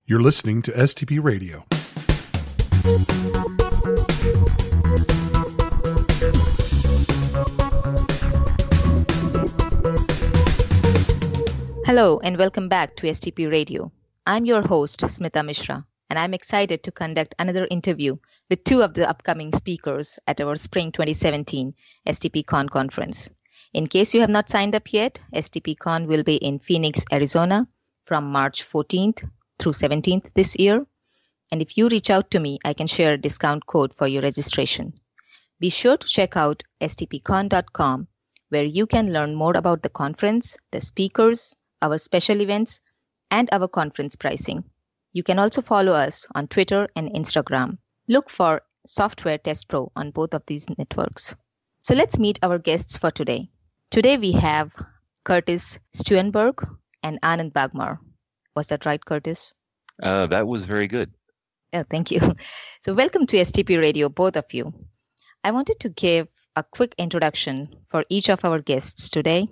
You're listening to STP Radio. Hello and welcome back to STP Radio. I'm your host, Smita Mishra, and I'm excited to conduct another interview with two of the upcoming speakers at our Spring 2017 STPCon conference. In case you have not signed up yet, STPCon will be in Phoenix, Arizona from March 14th through 17th this year. And if you reach out to me, I can share a discount code for your registration. Be sure to check out stpcon.com, where you can learn more about the conference, the speakers, our special events, and our conference pricing. You can also follow us on Twitter and Instagram. Look for Software Test Pro on both of these networks. So let's meet our guests for today. Today we have Curtis Stuehrenberg and Anand Bagmar. Was that right, Curtis? That was very good. Oh, thank you. So welcome to STP Radio, both of you. I wanted to give a quick introduction for each of our guests today.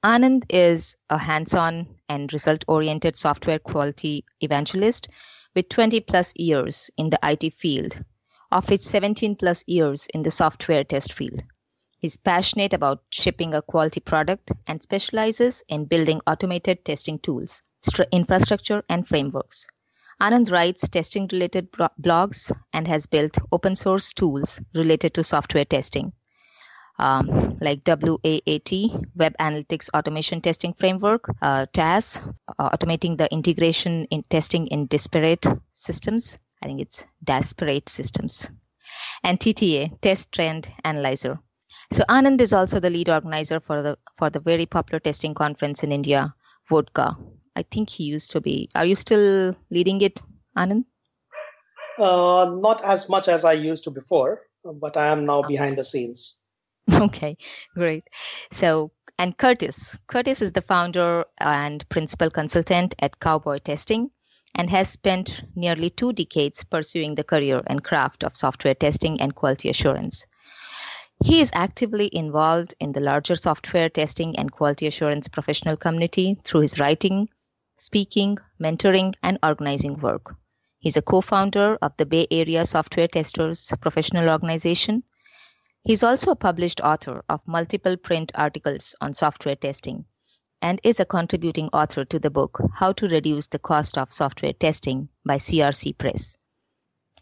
Anand is a hands-on and result-oriented software quality evangelist with 20 plus years in the IT field, of which 17 plus years in the software test field. He's passionate about shipping a quality product and specializes in building automated testing tools, infrastructure, and frameworks. Anand writes testing-related blogs and has built open-source tools related to software testing, like WAAT, Web Analytics Automation Testing Framework, TAS, automating the integration in testing in disparate systems. I think it's disparate systems. And TTA, Test Trend Analyzer. So Anand is also the lead organizer for the very popular testing conference in India, Vodka. I think he used to be. Are you still leading it, Anand? Not as much as I used to before, but I am now behind the scenes. Okay, great. So, and Curtis is the founder and principal consultant at Cowboy Testing and has spent nearly 2 decades pursuing the career and craft of software testing and quality assurance. He is actively involved in the larger software testing and quality assurance professional community through his writing, speaking, mentoring, and organizing work. He's a co-founder of the Bay Area Software Testers Professional Organization. He's also a published author of multiple print articles on software testing and is a contributing author to the book, How to Reduce the Cost of Software Testing by CRC Press.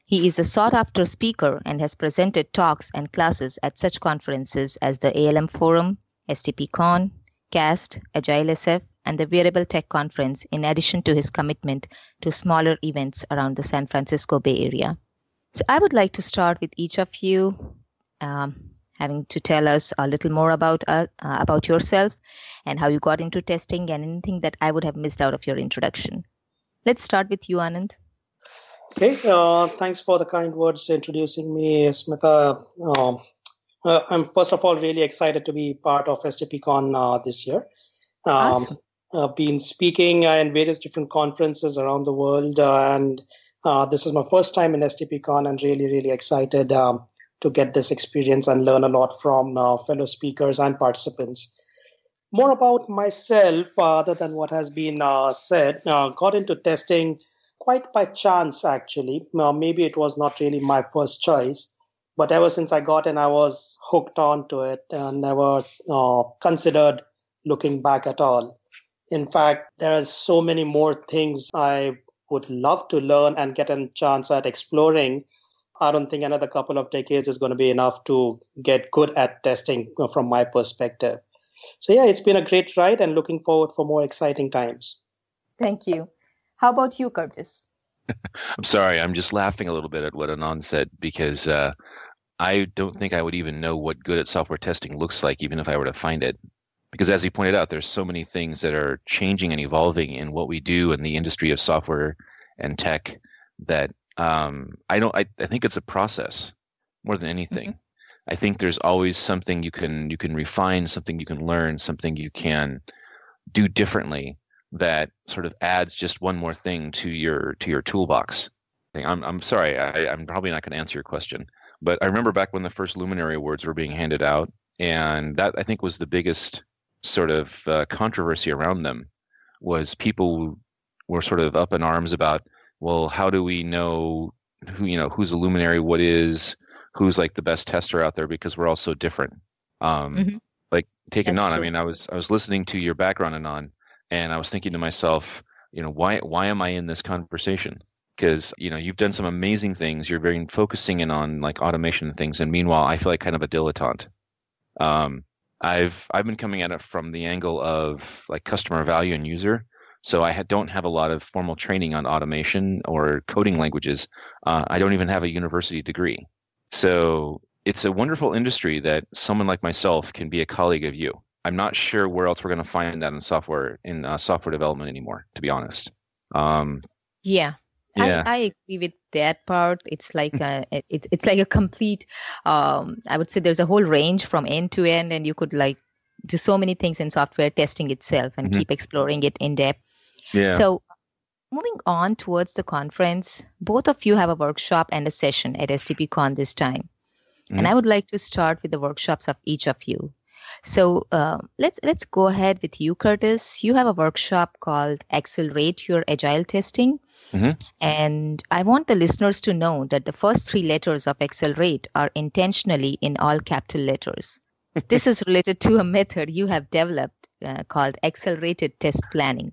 He is a sought-after speaker and has presented talks and classes at such conferences as the ALM Forum, STPCon, CAST, Agile SF, and the Wearable Tech Conference, in addition to his commitment to smaller events around the San Francisco Bay Area. So I would like to start with each of you having to tell us a little more about yourself and how you got into testing and anything that I would have missed out of your introduction. Let's start with you, Anand. Okay, thanks for the kind words introducing me, Smita. I'm first of all really excited to be part of STPCon this year. Awesome. Been speaking in various different conferences around the world, and this is my first time in STPCon, and really excited to get this experience and learn a lot from fellow speakers and participants. More about myself, other than what has been said, got into testing quite by chance, actually. Maybe it was not really my first choice, but ever since I got in, I was hooked onto it and never considered looking back at all. In fact, there are so many more things I would love to learn and get a chance at exploring. I don't think another couple of decades is going to be enough to get good at testing from my perspective. So yeah, it's been a great ride and looking forward for more exciting times. Thank you. How about you, Curtis? I'm sorry, I'm just laughing a little bit at what Anand said because I don't think I would even know what good at software testing looks like, even if I were to find it. Because as he pointed out, there's so many things that are changing and evolving in what we do in the industry of software and tech that I think it's a process more than anything. Mm-hmm. I think there's always something you can refine, something you can learn, something you can do differently that sort of adds just one more thing to your toolbox. I'm sorry, I'm probably not going to answer your question, but I remember back when the first Luminary Awards were being handed out, and that I think was the biggest sort of controversy around them, was people were sort of up in arms about well, how do we know who's a luminary, who's like the best tester out there, because we're all so different. Like take Anand. I mean, I was listening to your background, Anand, and I was thinking to myself, why am I in this conversation? Because you've done some amazing things. You're very focusing in on like automation and things, and meanwhile, I feel like kind of a dilettante. I've been coming at it from the angle of like customer value and user. So I don't have a lot of formal training on automation or coding languages. I don't even have a university degree. So it's a wonderful industry that someone like myself can be a colleague of you. I'm not sure where else we're going to find that in software development anymore, to be honest. Yeah. I agree with that part. It's like it's like a complete. I would say there's a whole range from end to end, and you could like do so many things in software testing itself and keep exploring it in depth. Yeah. So moving on towards the conference, both of you have a workshop and a session at STPCon this time. And I would like to start with the workshops of each of you. So let's go ahead with you, Curtis. You have a workshop called Accelerate Your Agile Testing. And I want the listeners to know that the first 3 letters of Accelerate are intentionally in all capital letters. This is related to a method you have developed called accelerated test planning.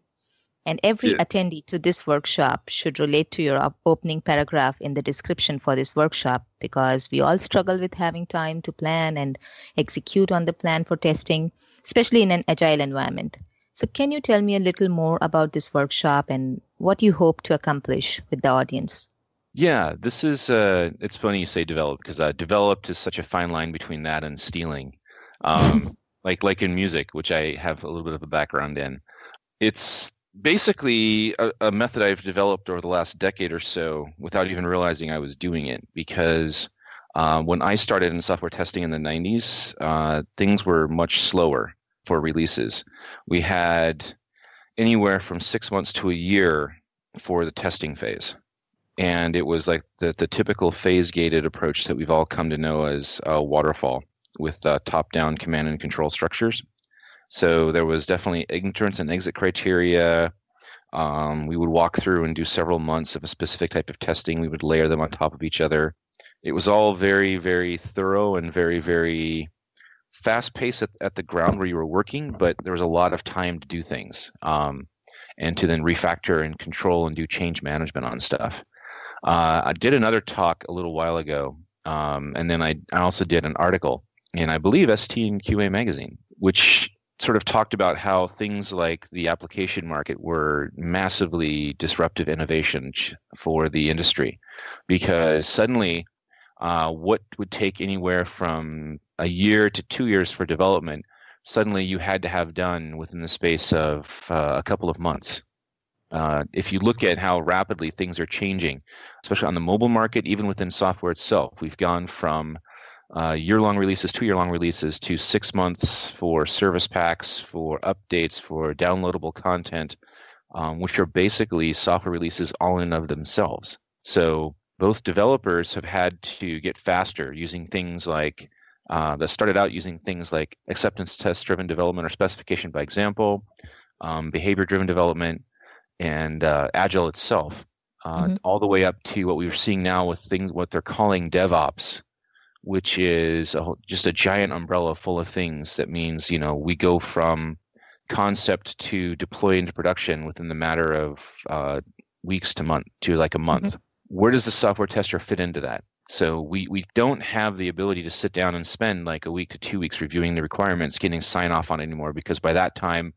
And every attendee to this workshop should relate to your opening paragraph in the description for this workshop, because we all struggle with having time to plan and execute on the plan for testing, especially in an agile environment. So can you tell me a little more about this workshop and what you hope to accomplish with the audience? Yeah, this is, it's funny you say develop, because developed is such a fine line between that and stealing. Like in music, which I have a little bit of a background in. It's basically a method I've developed over the last decade or so without even realizing I was doing it, because when I started in software testing in the 90s, things were much slower for releases. We had anywhere from 6 months to a year for the testing phase. And it was like the typical phase-gated approach that we've all come to know as waterfall, with top-down command and control structures. So there was definitely entrance and exit criteria. We would walk through and do several months of a specific type of testing. We would layer them on top of each other. It was all very, very thorough and very, very fast-paced at the ground where you were working, but there was a lot of time to do things and to then refactor and control and do change management on stuff. I did another talk a little while ago, and then I also did an article in, I believe, ST and QA magazine, which sort of talked about how things like the application market were massively disruptive innovation for the industry, because suddenly what would take anywhere from a year to 2 years for development, suddenly you had to have done within the space of a couple of months. If you look at how rapidly things are changing, especially on the mobile market, even within software itself, we've gone from year-long releases, 2-year-long releases, to 6 months for service packs, for updates, for downloadable content, which are basically software releases all in and of themselves. So both developers have had to get faster using things like, that started out using things like acceptance test-driven development or specification by example, behavior-driven development, and Agile itself, all the way up to what we're seeing now with things, what they're calling DevOps, which is just a giant umbrella full of things. That means, we go from concept to deploy into production within the matter of weeks to like a month. Where does the software tester fit into that? So we don't have the ability to sit down and spend like a week to 2 weeks reviewing the requirements, getting sign off on it anymore, because by that time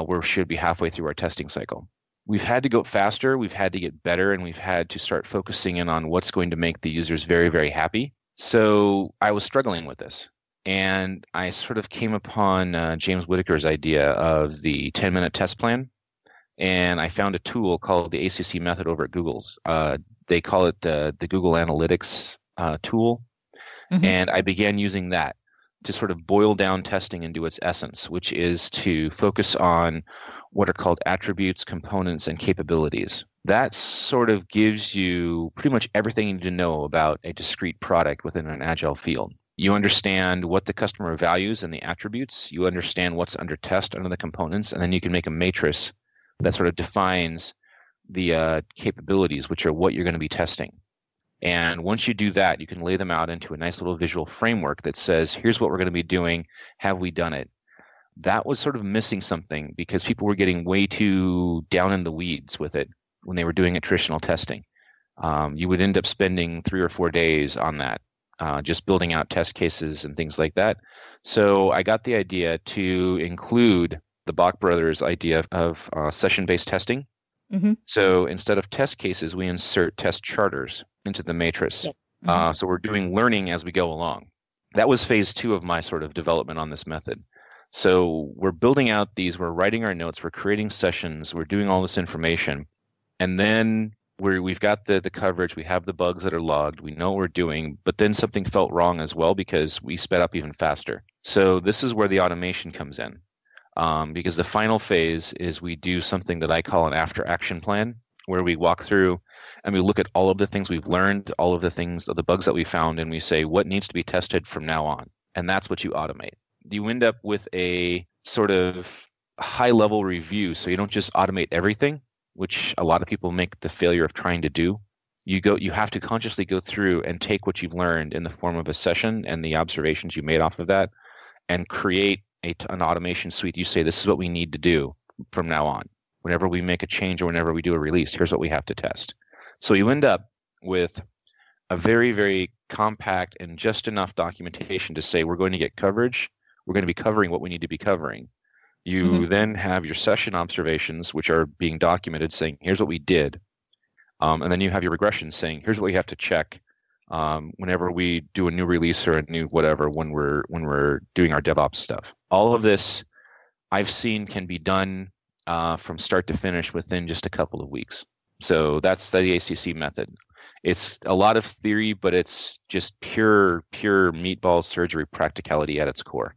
we should be halfway through our testing cycle. We've had to go faster, we've had to get better, and we've had to start focusing in on what's going to make the users very, very happy. So I was struggling with this, and I sort of came upon James Whitaker's idea of the 10-minute test plan, and I found a tool called the ACC method over at Google's. They call it the Google Analytics tool, and I began using that to sort of boil down testing into its essence, which is to focus on what are called attributes, components, and capabilities. That sort of gives you pretty much everything you need to know about a discrete product within an agile field. You understand what the customer values and the attributes. You understand what's under test under the components, and then you can make a matrix that sort of defines the capabilities, which are what you're going to be testing. And once you do that, you can lay them out into a nice little visual framework that says, here's what we're going to be doing. Have we done it? That was sort of missing something because people were getting way too down in the weeds with it when they were doing traditional testing. You would end up spending 3 or 4 days on that, just building out test cases and things like that. So I got the idea to include the Bach brothers' idea of session-based testing. Mm-hmm. So instead of test cases, we insert test charters into the matrix. Yep. Mm-hmm. So we're doing learning as we go along. That was phase 2 of my sort of development on this method. So we're building out these, we're writing our notes, we're creating sessions, we're doing all this information. And then we've got the coverage, we have the bugs that are logged, we know what we're doing, but then something felt wrong as well because we sped up even faster. So this is where the automation comes in. Because the final phase is we do something that I call an after action plan, where we walk through and we look at all of the things we've learned, all of the things, the bugs that we found, and we say what needs to be tested from now on. And that's what you automate. You end up with a sort of high level review. So you don't just automate everything, which a lot of people make the failure of trying to do. You have to consciously go through and take what you've learned in the form of a session and the observations you made off of that and create an automation suite. You say, this is what we need to do from now on. Whenever we make a change or whenever we do a release, here's what we have to test. So you end up with a very, very compact and just enough documentation to say we're going to get coverage. We're going to be covering what we need to be covering. You then have your session observations, which are being documented, saying, here's what we did. And then you have your regression saying, here's what we have to check whenever we do a new release or a new whatever when we're doing our DevOps stuff. All of this I've seen can be done from start to finish within just a couple of weeks. So that's the ACC method. It's a lot of theory, but it's just pure meatball surgery practicality at its core.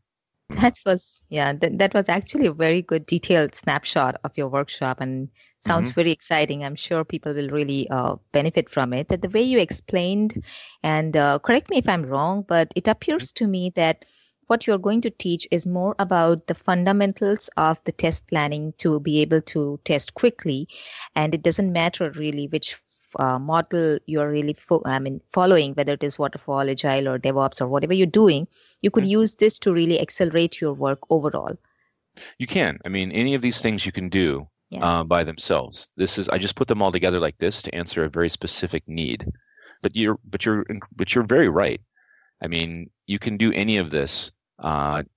That was actually a very good detailed snapshot of your workshop and sounds very exciting. I'm sure people will really benefit from it. That the way you explained, and correct me if I'm wrong, but it appears to me that what you're going to teach is more about the fundamentals of the test planning to be able to test quickly. And it doesn't matter really which model you're really following, whether it is waterfall, agile, or DevOps, or whatever you're doing. You could use this to really accelerate your work overall. You can. I mean, any of these things you can do by themselves. I just put them all together like this to answer a very specific need. But you're very right. I mean, you can do any of this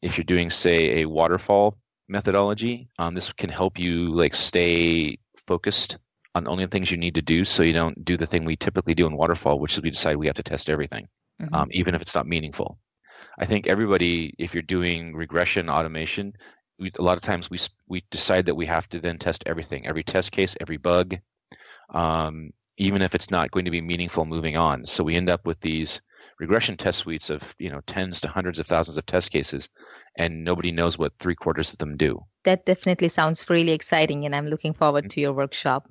if you're doing, say, a waterfall methodology. This can help you stay focused on only the things you need to do, so you don't do the thing we typically do in waterfall, which is we decide we have to test everything, even if it's not meaningful. I think everybody, if you're doing regression automation, a lot of times we decide that we have to then test everything, every test case, every bug, even if it's not going to be meaningful moving on. So we end up with these regression test suites of tens to hundreds of thousands of test cases, and nobody knows what 3/4 of them do. That definitely sounds really exciting, and I'm looking forward to your workshop.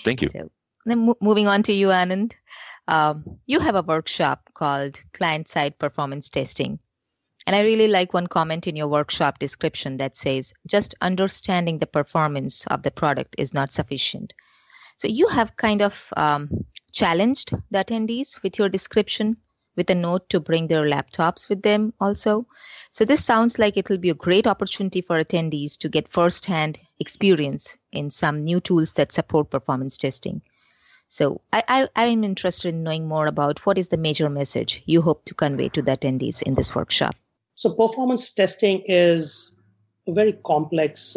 Thank you. So then moving on to you, Anand. You have a workshop called Clientside Performance Testing. And I really like one comment in your workshop description that says, just understanding the performance of the product is not sufficient. So you have kind of challenged the attendees with your description with a note to bring their laptops with them also. So this sounds like it will be a great opportunity for attendees to get firsthand experience in some new tools that support performance testing. So I'm interested in knowing more about what is the major message you hope to convey to the attendees in this workshop. So performance testing is a very complex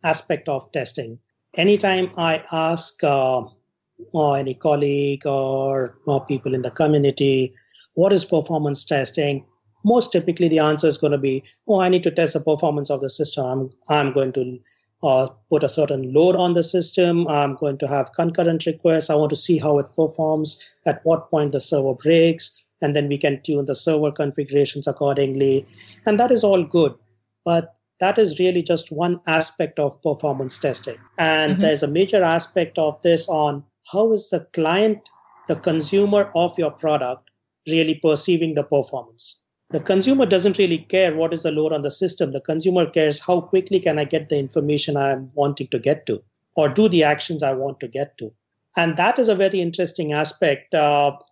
aspect of testing. Anytime I ask any colleague or people in the community, what is performance testing? Most typically the answer is going to be, I need to test the performance of the system. I'm going to put a certain load on the system. I'm going to have concurrent requests. I want to see how it performs, at what point the server breaks, and then we can tune the server configurations accordingly. And that is all good. But that is really just one aspect of performance testing. And there's a major aspect of this on how is the client, the consumer of your product, really perceiving the performance. The consumer doesn't really care what is the load on the system. The consumer cares how quickly can I get the information I'm wanting to get to. or do the actions I want to get to. And that is a very interesting aspect,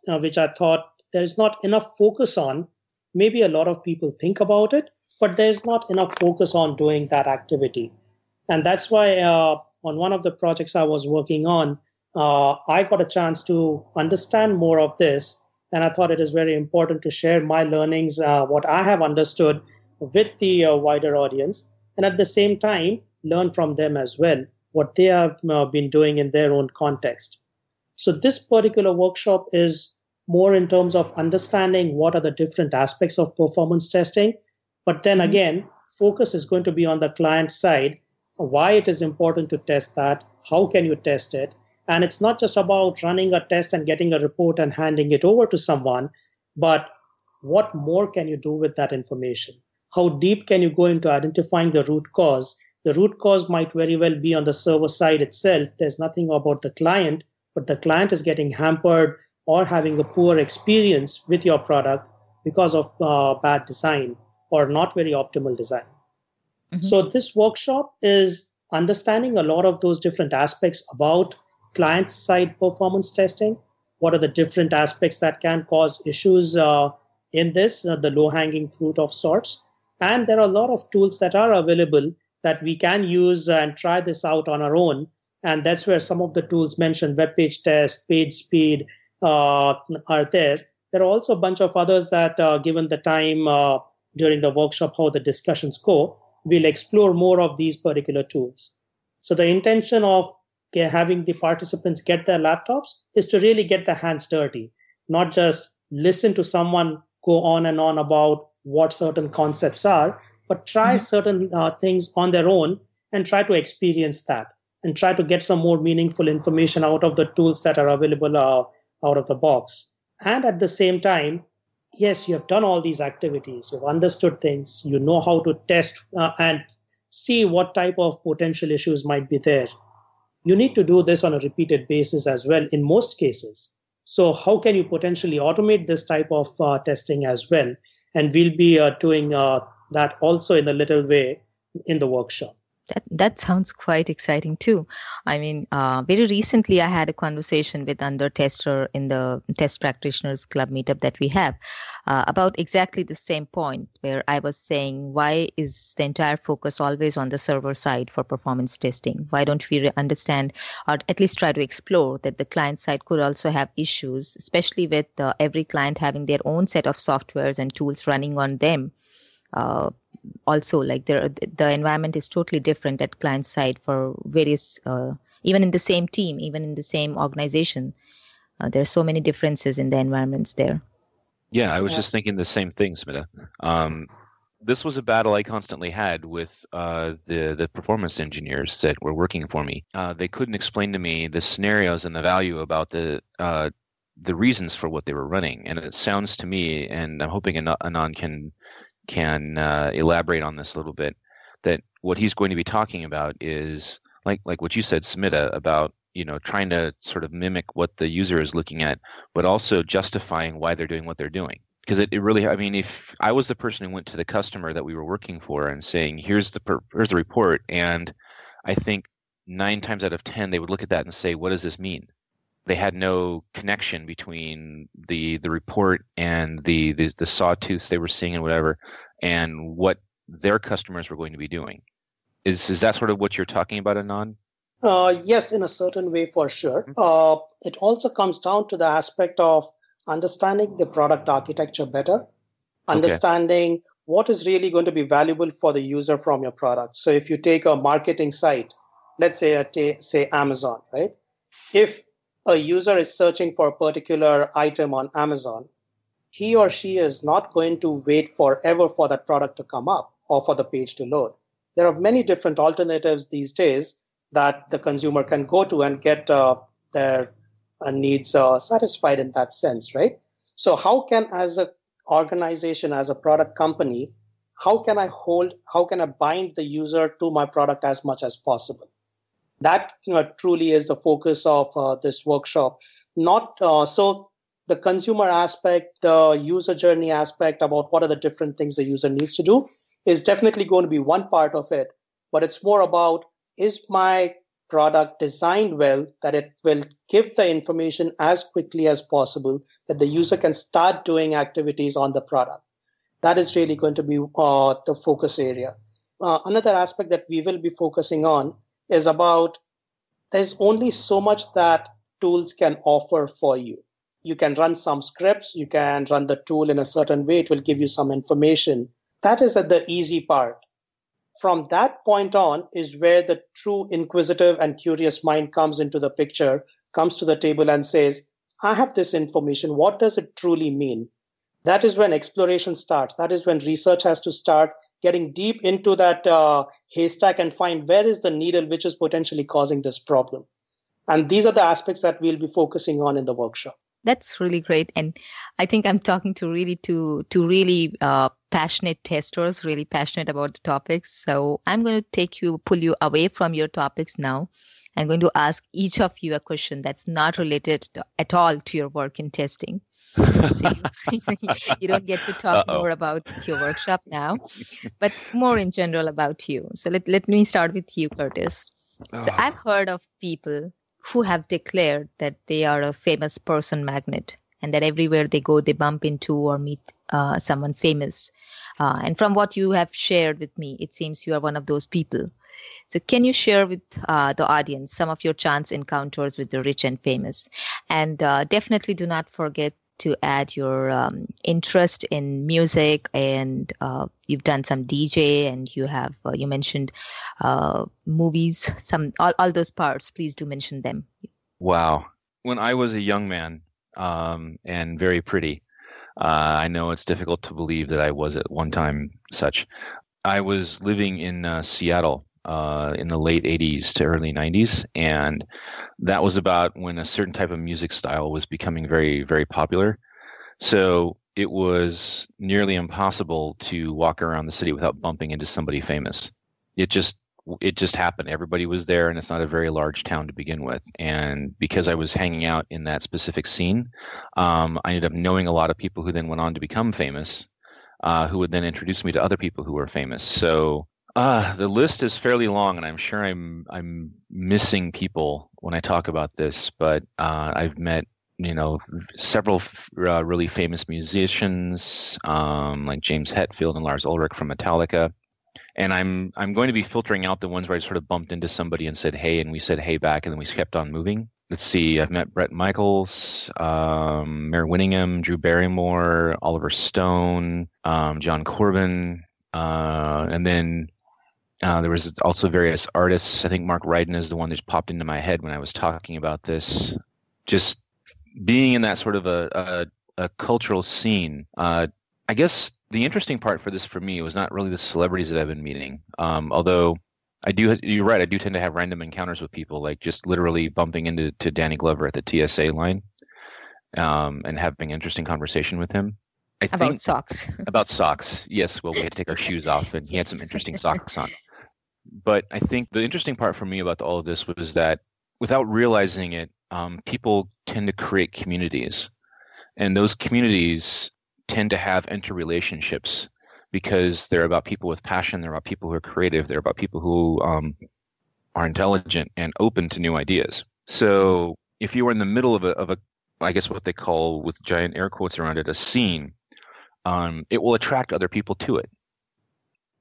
which I thought there's not enough focus on. Maybe a lot of people think about it, but there's not enough focus on doing that activity. And that's why on one of the projects I was working on, I got a chance to understand more of this. And I thought it is very important to share my learnings, what I have understood with the wider audience. And at the same time, learn from them as well, what they have been doing in their own context. So this particular workshop is more in terms of understanding what are the different aspects of performance testing. But then again, focus is going to be on the client side, why it is important to test that, how can you test it? And it's not just about running a test and getting a report and handing it over to someone, but what more can you do with that information? How deep can you go into identifying the root cause? The root cause might very well be on the server side itself. There's nothing about the client, but the client is getting hampered or having a poor experience with your product because of bad design or not very optimal design. So this workshop is understanding a lot of those different aspects about client-side performance testing. What are the different aspects that can cause issues in this, the low-hanging fruit of sorts. And there are a lot of tools that are available that we can use and try this out on our own. And that's where some of the tools mentioned, web page test, page speed, are there. There are also a bunch of others that, given the time during the workshop, how the discussions go, we'll explore more of these particular tools. So the intention of having the participants get their laptops is to really get their hands dirty, not just listen to someone go on and on about what certain concepts are, but try certain things on their own and try to experience that and try to get some more meaningful information out of the tools that are available out of the box. And at the same time, yes, you have done all these activities, you've understood things, you know how to test and see what type of potential issues might be there. You need to do this on a repeated basis as well in most cases. So how can you potentially automate this type of testing as well? And we'll be doing that also in a little way in the workshop. That sounds quite exciting too. I mean, very recently I had a conversation with Under Tester in the Test Practitioners Club meetup that we have about exactly the same point, where I was saying, why is the entire focus always on the server side for performance testing? Why don't we understand or at least try to explore that the client side could also have issues, especially with every client having their own set of softwares and tools running on them. Also, like the environment is totally different at client side for various, even in the same team, even in the same organization. There are so many differences in the environments there. Yeah, I was just thinking the same thing, Smita. This was a battle I constantly had with the performance engineers that were working for me. They couldn't explain to me the scenarios and the value about the reasons for what they were running. And it sounds to me, and I'm hoping Anand can elaborate on this a little bit, that what he's going to be talking about is like what you said, Smita, about trying to sort of mimic what the user is looking at, but also justifying why they're doing what they're doing. Because it really, I mean, if I was the person who went to the customer that we were working for and saying, here's the report, and I think 9 times out of 10 they would look at that and say, what does this mean? They had no connection between the report and the sawtooths they were seeing and whatever, and what their customers were going to be doing. Is that sort of what you're talking about, Anand? Yes, in a certain way, for sure. It also comes down to the aspect of understanding the product architecture better, understanding what is really going to be valuable for the user from your product. So if you take a marketing site, let's say Amazon, right? If a user is searching for a particular item on Amazon, he or she is not going to wait forever for that product to come up or for the page to load. There are many different alternatives these days that the consumer can go to and get their needs satisfied in that sense, right? So how can, as an organization, as a product company, how can I bind the user to my product as much as possible? That truly is the focus of this workshop. Not so the consumer aspect, the user journey aspect about what are the different things the user needs to do is definitely going to be one part of it. But it's more about, is my product designed well that it will give the information as quickly as possible that the user can start doing activities on the product. That is really going to be the focus area. Another aspect that we will be focusing on is about there's only so much that tools can offer for you. You can run some scripts, you can run the tool in a certain way, it will give you some information. That is at the easy part. From that point on is where the true inquisitive and curious mind comes into the picture, comes to the table and says, I have this information. What does it truly mean? That is when exploration starts. That is when research has to start getting deep into that haystack and find where is the needle which is potentially causing this problem. And these are the aspects that we'll be focusing on in the workshop. That's really great. And I think I'm talking to really passionate testers, really passionate about the topics. So I'm going to pull you away from your topics now. I'm going to ask each of you a question that's not related at all to your work in testing. So you don't get to talk more about your workshop now, but more in general about you. So let me start with you, Curtis. So I've heard of people who have declared that they are a famous person magnet and that everywhere they go, they bump into or meet someone famous. And from what you have shared with me, it seems you are one of those people. So can you share with the audience some of your chance encounters with the rich and famous? And definitely do not forget to add your interest in music, and you've done some DJ, and you have you mentioned movies, all those parts. Please do mention them. Wow. When I was a young man and very pretty, I know it's difficult to believe that I was at one time such. I was living in Seattle in the late 80s to early 90s. And that was about when a certain type of music style was becoming very, very popular. So it was nearly impossible to walk around the city without bumping into somebody famous. It just happened. Everybody was there, and it's not a very large town to begin with. And because I was hanging out in that specific scene, I ended up knowing a lot of people who then went on to become famous, who would then introduce me to other people who were famous. So the list is fairly long, and I'm sure I'm missing people when I talk about this. But I've met several really famous musicians like James Hetfield and Lars Ulrich from Metallica. And I'm going to be filtering out the ones where I sort of bumped into somebody and said, hey, and we said, hey back, and then we kept on moving. Let's see, I've met Bret Michaels, Mary Winningham, Drew Barrymore, Oliver Stone, John Corbin, and then there was also various artists. I think Mark Ryden is the one that popped into my head when I was talking about this. Just being in that sort of a cultural scene, I guess the interesting part for this for me was not really the celebrities that I've been meeting. Although you're right, I do tend to have random encounters with people, like just literally bumping into Danny Glover at the TSA line and having an interesting conversation with him. About socks. About socks, yes. Well, we had to take our shoes off, and he had some interesting socks on. But I think the interesting part for me about all of this was that without realizing it, people tend to create communities. And those communities tend to have interrelationships because they're about people with passion, they're about people who are creative, they're about people who are intelligent and open to new ideas. So if you were in the middle of a I guess what they call, with giant air quotes around it, a scene, it will attract other people to it.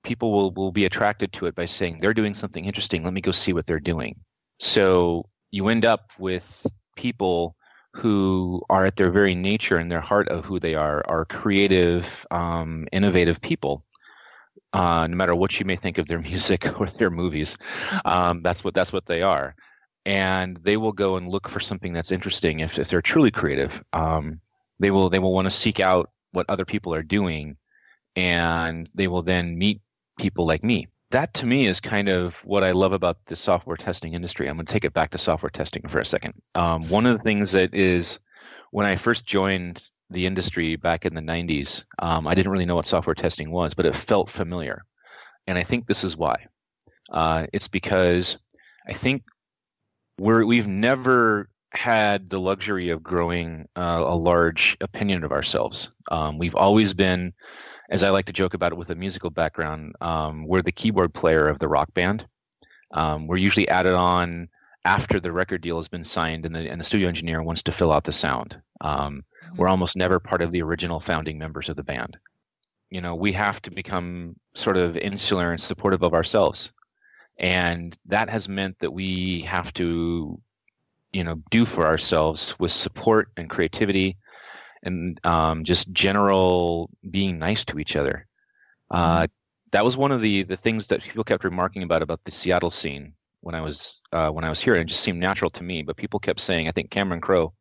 People will be attracted to it by saying, they're doing something interesting, let me go see what they're doing. So you end up with people who are at their very nature and their heart of who they are creative, innovative people. No matter what you may think of their music or their movies, that's what they are. And they will go and look for something that's interesting. If they're truly creative, they will want to seek out what other people are doing, and they will then meet people like me. That to me is kind of what I love about the software testing industry. I'm going to take it back to software testing for a second. One of the things that is, when I first joined the industry back in the 90s, I didn't really know what software testing was, but it felt familiar. And I think this is why. It's because I think we've never had the luxury of growing a large opinion of ourselves. We've always been, as I like to joke about it with a musical background, we're the keyboard player of the rock band. We're usually added on after the record deal has been signed and the studio engineer wants to fill out the sound. We're almost never part of the original founding members of the band. We have to become sort of insular and supportive of ourselves. And that has meant that we have to, do for ourselves with support and creativity and just general being nice to each other. That was one of the things that people kept remarking about the Seattle scene when I was here, and it just seemed natural to me. But people kept saying, I think Cameron Crowe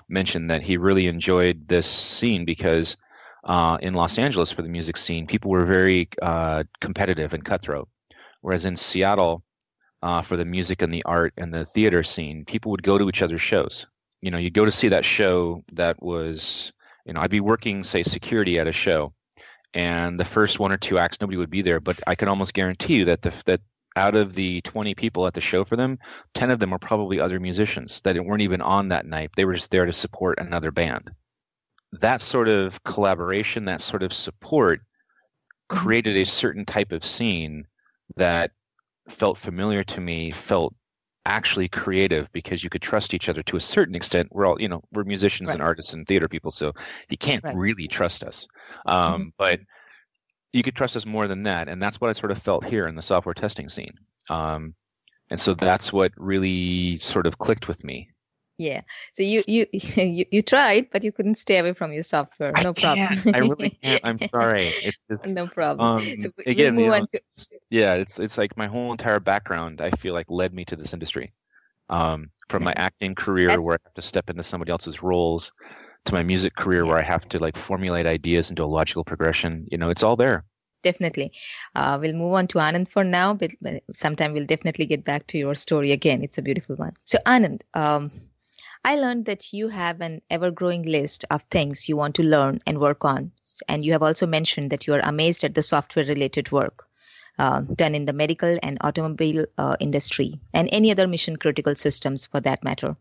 mentioned that he really enjoyed this scene because in Los Angeles for the music scene, people were very competitive and cutthroat, whereas in Seattle for the music and the art and the theater scene, people would go to each other's shows. You'd go to see that show that was, I'd be working, say, security at a show, and the first 1 or 2 acts, nobody would be there, but I can almost guarantee you that that out of the 20 people at the show for them, 10 of them were probably other musicians that weren't even on that night. They were just there to support another band. That sort of collaboration, that sort of support created a certain type of scene that felt familiar to me, felt actually creative, because you could trust each other to a certain extent. We're all, we're musicians and artists and theater people, so you can't really trust us. But you could trust us more than that. And that's what I sort of felt here in the software testing scene. And so that's what really sort of clicked with me. Yeah. So you tried, but you couldn't stay away from your software. No problem. I really can't. I'm sorry. It's just, no problem. So again, it's like my whole entire background, I feel like, led me to this industry. From my acting career, where I have to step into somebody else's roles, to my music career, where I have to like formulate ideas into a logical progression. It's all there. Definitely. We'll move on to Anand for now, but sometime we'll definitely get back to your story again. It's a beautiful one. So Anand, I learned that you have an ever-growing list of things you want to learn and work on. And you have also mentioned that you are amazed at the software-related work done in the medical and automobile industry and any other mission-critical systems for that matter.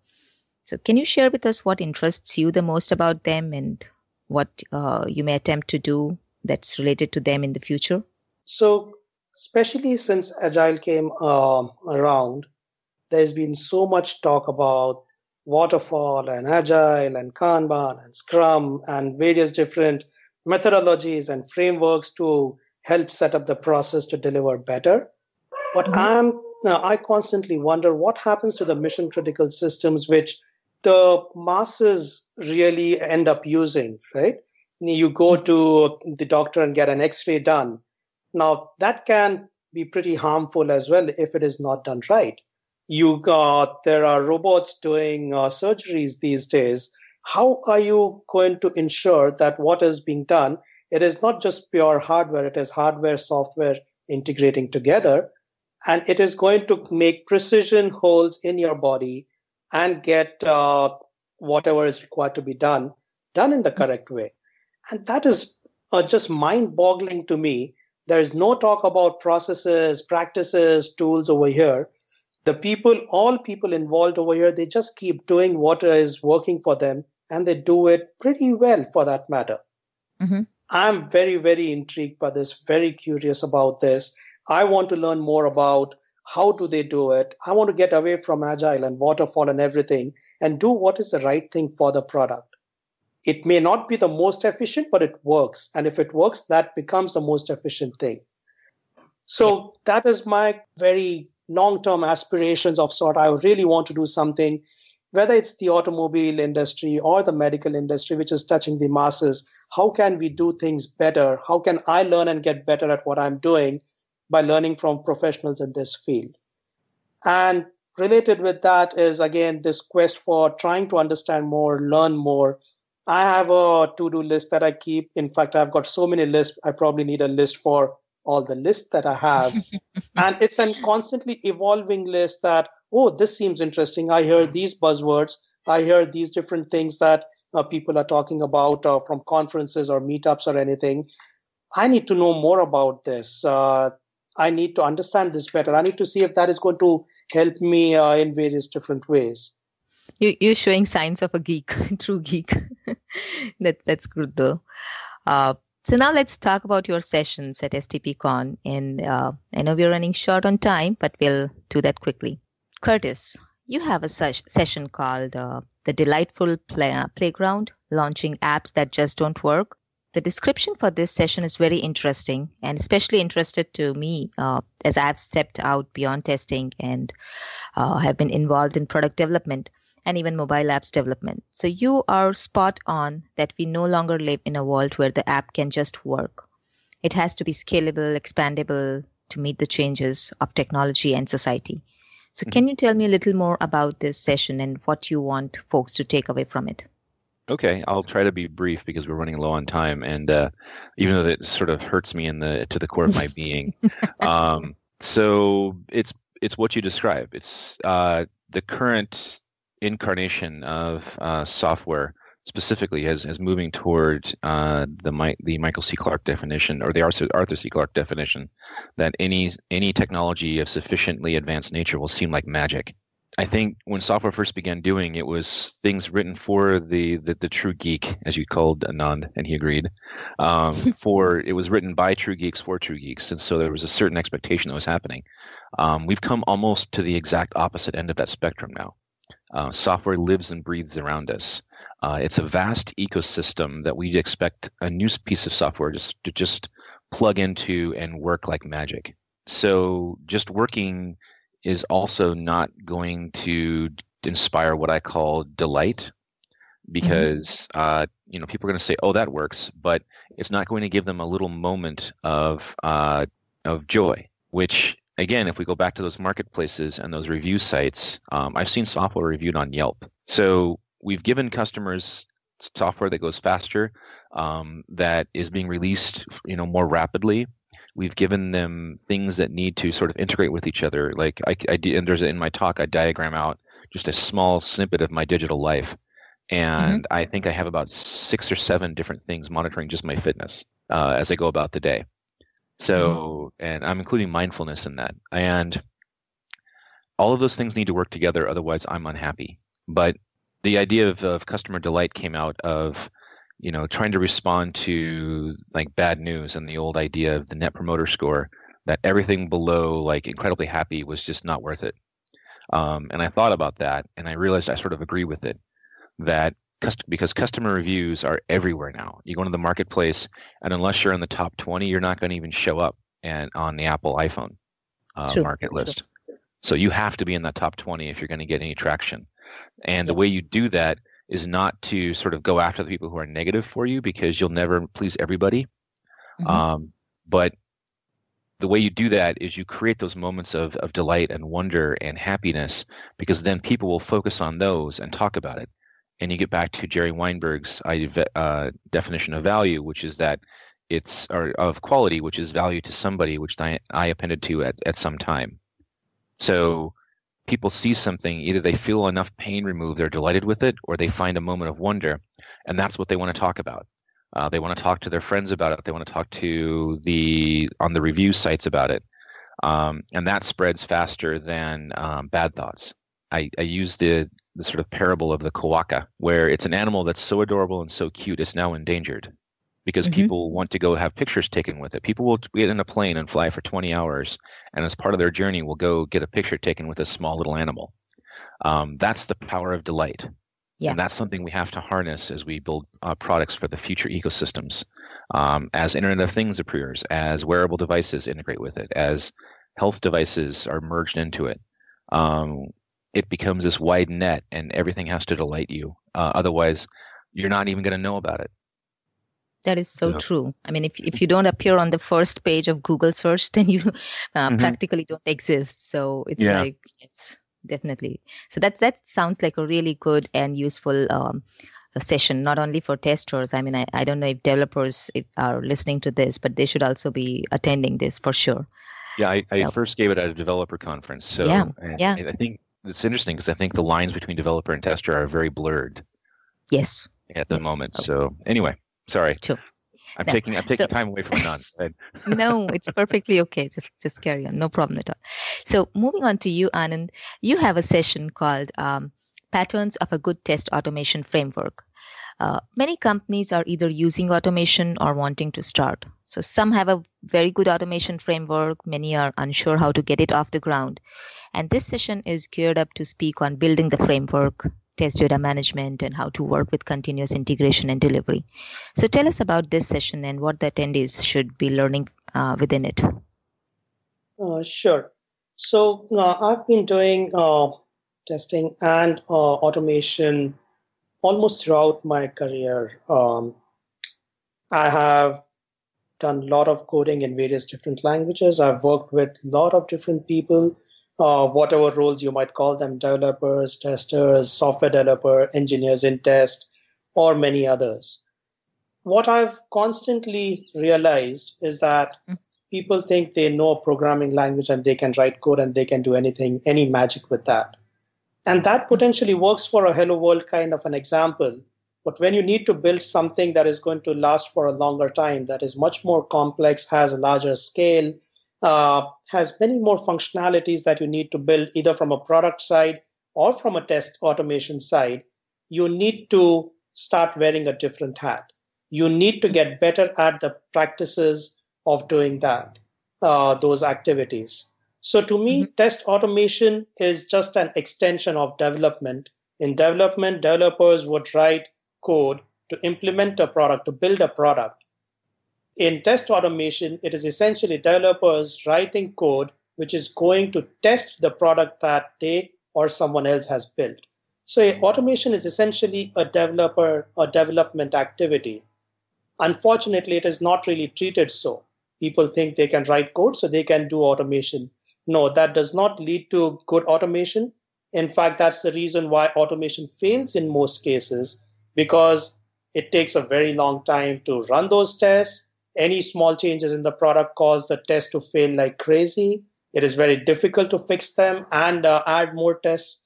So can you share with us what interests you the most about them and what you may attempt to do that's related to them in the future? So, especially since Agile came around, there's been so much talk about waterfall and Agile and Kanban and Scrum and various different methodologies and frameworks to help set up the process to deliver better. But I constantly wonder what happens to the mission critical systems which the masses really end up using, right? You go to the doctor and get an X-ray done. Now, that can be pretty harmful as well if it is not done right. There are robots doing surgeries these days. How are you going to ensure that what is being done, it is not just pure hardware, it is hardware, software integrating together, and it is going to make precision holes in your body and get whatever is required to be done in the correct way. And that is just mind-boggling to me. There is no talk about processes, practices, tools over here. All people involved over here, they just keep doing what is working for them, and they do it pretty well for that matter. I'm very, very intrigued by this, very curious about this. I want to learn more about how do they do it. I want to get away from Agile and waterfall and everything and do what is the right thing for the product. It may not be the most efficient, but it works. And if it works, that becomes the most efficient thing. So that is my very long-term aspirations of sort. I really want to do something, whether it's the automobile industry or the medical industry, which is touching the masses. How can we do things better? How can I learn and get better at what I'm doing by learning from professionals in this field? And related with that is, again, this quest for trying to understand more, learn more. I have a to-do list that I keep. In fact, I've got so many lists. I probably need a list for all the lists that I have. And it's a constantly evolving list that, this seems interesting. I hear these buzzwords. I hear these different things that people are talking about from conferences or meetups or anything. I need to know more about this. I need to understand this better. I need to see if that is going to help me in various different ways. You're showing signs of a geek, true geek. That's good though. So now let's talk about your sessions at STPCon. And I know we're running short on time, but we'll do that quickly. Curtis, you have a session called The Delightful Playground, Launching Apps That Just Don't Work. The description for this session is very interesting and especially interested to me as I've stepped out beyond testing and have been involved in product development and even mobile apps development. So you are spot on that we no longer live in a world where the app can just work. It has to be scalable, expandable to meet the changes of technology and society. So can you tell me a little more about this session and what you want folks to take away from it? Okay, I'll try to be brief because we're running low on time, and even though that sort of hurts me to the core of my being. So it's what you describe. It's the current incarnation of software specifically is moving toward the Michael C. Clarke definition, or the Arthur C. Clarke definition, that any technology of sufficiently advanced nature will seem like magic. I think when software first began doing it was things written for the true geek, as you called Anand, and he agreed. It was written by true geeks for true geeks, and so there was a certain expectation that was happening. We've come almost to the exact opposite end of that spectrum now. Software lives and breathes around us. It's a vast ecosystem that we expect a new piece of software to just plug into and work like magic. So just working is also not going to inspire what I call delight, because people are going to say, "Oh, that works," but it's not going to give them a little moment of joy. Which, again, if we go back to those marketplaces and those review sites, I've seen software reviewed on Yelp. So we've given customers software that goes faster, that is being released, more rapidly. We've given them things that need to sort of integrate with each other. Like and there's in my talk, I diagram out just a small snippet of my digital life, and I think I have about 6 or 7 different things monitoring just my fitness as I go about the day. So, and I'm including mindfulness in that, and all of those things need to work together. Otherwise, I'm unhappy. But the idea of customer delight came out of trying to respond to like bad news and the old idea of the net promoter score, that everything below like incredibly happy was just not worth it. And I thought about that, and I realized I sort of agree with it, that because customer reviews are everywhere now. You go into the marketplace, and unless you're in the top 20, you're not going to even show up on the Apple iPhone market list. So you have to be in that top 20 if you're going to get any traction. And the way you do that is not to sort of go after the people who are negative for you, because you'll never please everybody. But the way you do that is you create those moments of delight and wonder and happiness, because then people will focus on those and talk about it. And you get back to Jerry Weinberg's definition of value, which is that or of quality, which is value to somebody, which I appended to at some time. So people see something, either they feel enough pain removed, they're delighted with it, or they find a moment of wonder, and that's what they want to talk about. They want to talk to their friends about it. They want to talk to on the review sites about it, and that spreads faster than bad thoughts. I use the sort of parable of the quokka, where it's an animal that's so adorable and so cute, it's now endangered, because people want to go have pictures taken with it. People will get in a plane and fly for 20 hours, and as part of their journey will go get a picture taken with a small little animal. That's the power of delight. Yeah. And that's something we have to harness as we build products for the future ecosystems. As Internet of Things appears, as wearable devices integrate with it, as health devices are merged into it, it becomes this wide net, and everything has to delight you. Otherwise, you're not even going to know about it. That is so true. I mean, if you don't appear on the first page of Google search, then you practically don't exist. So it's like, yes, definitely. So that sounds like a really good and useful session, not only for testers. I mean, I don't know if developers are listening to this, but they should also be attending this for sure. Yeah, I first gave it at a developer conference. So I think it's interesting, because I think the lines between developer and tester are very blurred. Yes. At the moment. So anyway. Sorry, sure. I'm taking time away from Anand. No, it's perfectly okay. Just carry on. No problem at all. So moving on to you, Anand, you have a session called patterns of a good test automation framework. Many companies are either using automation or wanting to start. So some have a very good automation framework. Many are unsure how to get it off the ground. And this session is geared up to speak on building the framework, test data management, and how to work with continuous integration and delivery. So tell us about this session and what the attendees should be learning within it. Sure. So I've been doing testing and automation almost throughout my career. I have done a lot of coding in various different languages. I've worked with a lot of different people, whatever roles you might call them, developers, testers, software developer, engineers in test, or many others. What I've constantly realized is that people think they know a programming language and they can write code and they can do anything, any magic with that. And that potentially works for a hello world kind of an example. But when you need to build something that is going to last for a longer time, that is much more complex, has a larger scale, has many more functionalities that you need to build either from a product side or from a test automation side, you need to start wearing a different hat. You need to get better at the practices of doing that, those activities. So to me, test automation is just an extension of development. In development, developers would write code to implement a product, to build a product. In test automation, it is essentially developers writing code which is going to test the product that they or someone else has built. So automation is essentially a development activity. Unfortunately, it is not really treated so. People think they can write code so they can do automation. No, that does not lead to good automation. In fact, that's the reason why automation fails in most cases, because it takes a very long time to run those tests. Any small changes in the product cause the test to fail like crazy. It is very difficult to fix them and add more tests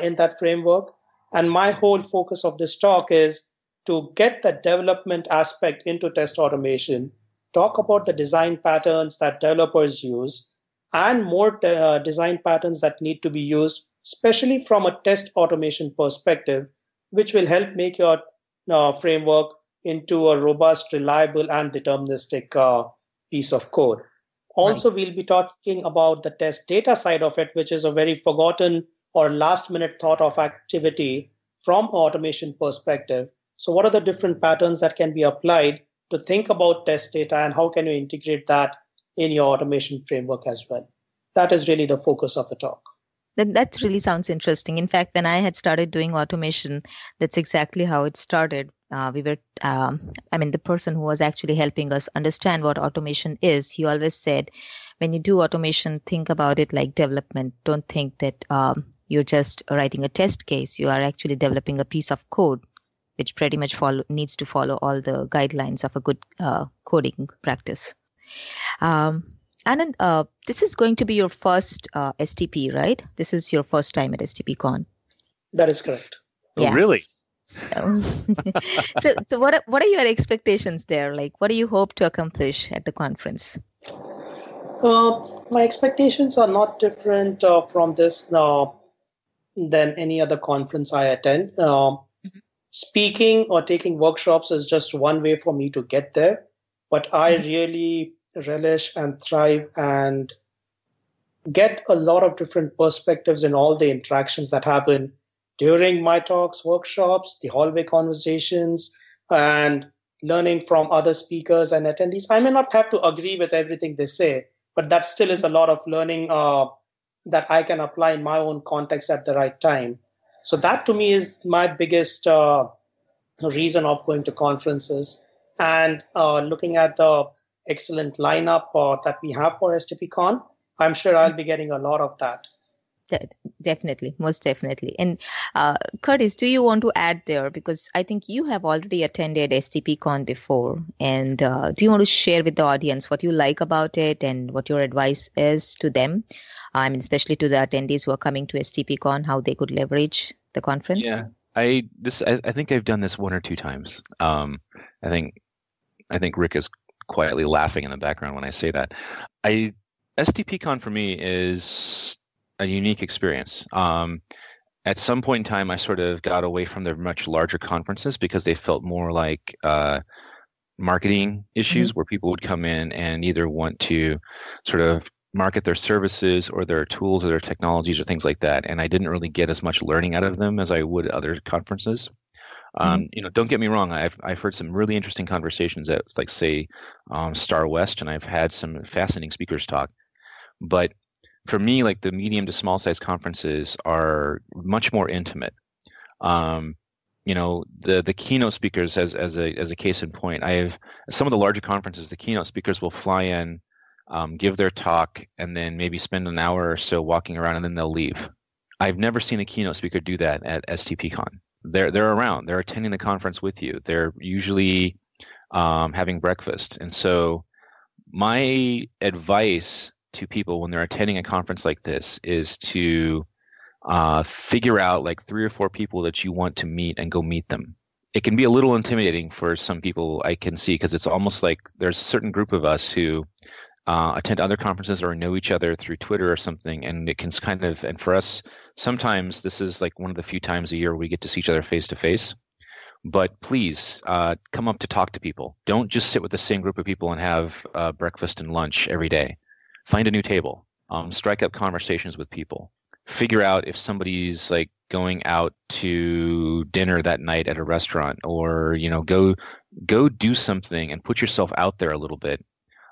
in that framework. And my whole focus of this talk is to get the development aspect into test automation, talk about the design patterns that developers use, and more design patterns that need to be used, especially from a test automation perspective, which will help make your framework into a robust, reliable, and deterministic piece of code. Also, we'll be talking about the test data side of it, which is a very forgotten or last-minute thought of activity from automation perspective. So what are the different patterns that can be applied to think about test data, and how can you integrate that in your automation framework as well? That is really the focus of the talk. That really sounds interesting. In fact, when I had started doing automation, that's exactly how it started. The person who was actually helping us understand what automation is, he always said, when you do automation, think about it like development. Don't think that you're just writing a test case. You are actually developing a piece of code, which pretty much needs to follow all the guidelines of a good coding practice. Anand, this is going to be your first STP, right? This is your first time at STPCon. That is correct. Yeah. Oh, really? So what are your expectations there? Like, what do you hope to accomplish at the conference? My expectations are not different from this than any other conference I attend. Speaking or taking workshops is just one way for me to get there, but I really relish and thrive and get a lot of different perspectives in all the interactions that happen during my talks, workshops, the hallway conversations, and learning from other speakers and attendees. I may not have to agree with everything they say, but that still is a lot of learning that I can apply in my own context at the right time. So that to me is my biggest reason of going to conferences. And looking at the excellent lineup that we have for STPCon, I'm sure I'll be getting a lot of that. Definitely, most definitely. And Curtis, do you want to add there? Because I think you have already attended STPCon before. And do you want to share with the audience what you like about it and what your advice is to them? Especially to the attendees who are coming to STPCon, how they could leverage the conference? Yeah, I think I've done this one or two times. I think Rick is quietly laughing in the background when I say that. STPCon for me is a unique experience. At some point in time, I sort of got away from the much larger conferences because they felt more like marketing issues where people would come in and either want to sort of market their services or their tools or their technologies or things like that. And I didn't really get as much learning out of them as I would at other conferences. Don't get me wrong. I've heard some really interesting conversations at, like, say, Star West, and I've had some fascinating speakers talk. But for me, like, the medium to small size conferences are much more intimate. The keynote speakers, as a case in point, some of the larger conferences, the keynote speakers will fly in, give their talk, and then maybe spend an hour or so walking around, and then they'll leave. I've never seen a keynote speaker do that at STPCon. They're around. They're attending the conference with you. They're usually having breakfast. And so my advice to people when they're attending a conference like this is to figure out like 3 or 4 people that you want to meet and go meet them. It can be a little intimidating for some people, I can see, because it's almost like there's a certain group of us who attend other conferences or know each other through Twitter or something, and it can kind of, and for us, sometimes this is like one of the few times a year we get to see each other face to face. But please come up to talk to people. Don't just sit with the same group of people and have breakfast and lunch every day. Find a new table. Strike up conversations with people. Figure out if somebody's like going out to dinner that night at a restaurant, or go do something and put yourself out there a little bit.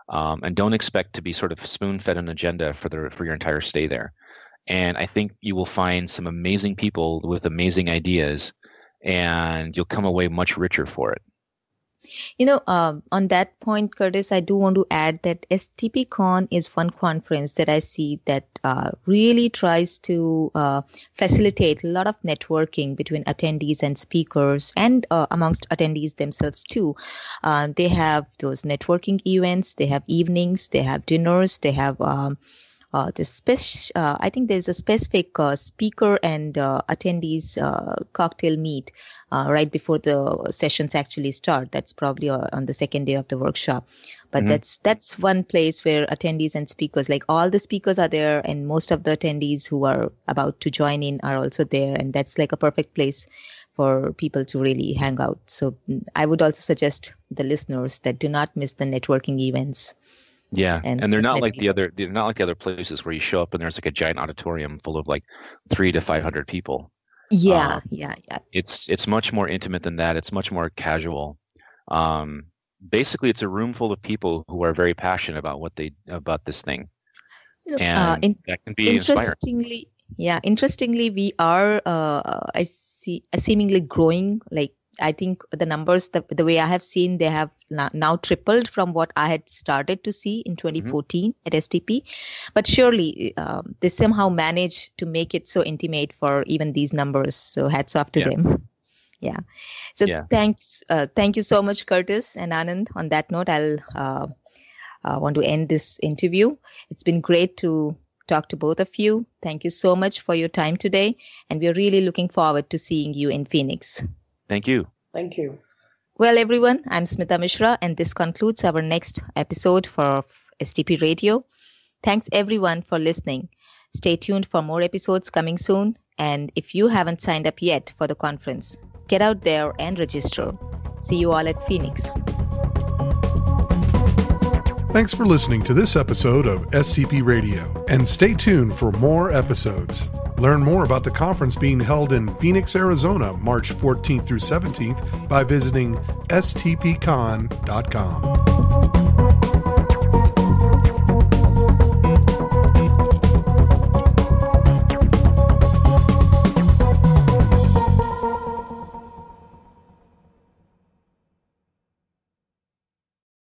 And don't expect to be sort of spoon-fed an agenda for your entire stay there. And I think you will find some amazing people with amazing ideas, and you'll come away much richer for it. On that point, Curtis, I do want to add that STPCon is one conference that I see that really tries to facilitate a lot of networking between attendees and speakers, and amongst attendees themselves too. They have those networking events, they have evenings, they have dinners, they have I think there's a specific speaker and attendees cocktail meet right before the sessions actually start. That's probably on the second day of the workshop. But that's one place where attendees and speakers, like all the speakers are there, and most of the attendees who are about to join in are also there. And that's like a perfect place for people to really hang out. So I would also suggest the listeners that do not miss the networking events. Yeah, and they're not like the other places where you show up and there's like a giant auditorium full of like 300 to 500 people. Yeah. It's much more intimate than that. It's much more casual. Basically, it's a room full of people who are very passionate about this thing, and that can be inspiring. Interestingly, we are I see seemingly growing. Like, I think the numbers, the way I have seen, they have now tripled from what I had started to see in 2014 at STP. But surely they somehow managed to make it so intimate for even these numbers. So hats off to them. Yeah. So thanks. Thank you so much, Curtis and Anand. On that note, I'll want to end this interview. It's been great to talk to both of you. Thank you so much for your time today. And we're really looking forward to seeing you in Phoenix. Thank you. Thank you. Well, everyone, I'm Smita Mishra, and this concludes our next episode for STP Radio. Thanks, everyone, for listening. Stay tuned for more episodes coming soon. And if you haven't signed up yet for the conference, get out there and register. See you all at Phoenix. Thanks for listening to this episode of STP Radio, and stay tuned for more episodes. Learn more about the conference being held in Phoenix, Arizona, March 14th through 17th by visiting stpcon.com.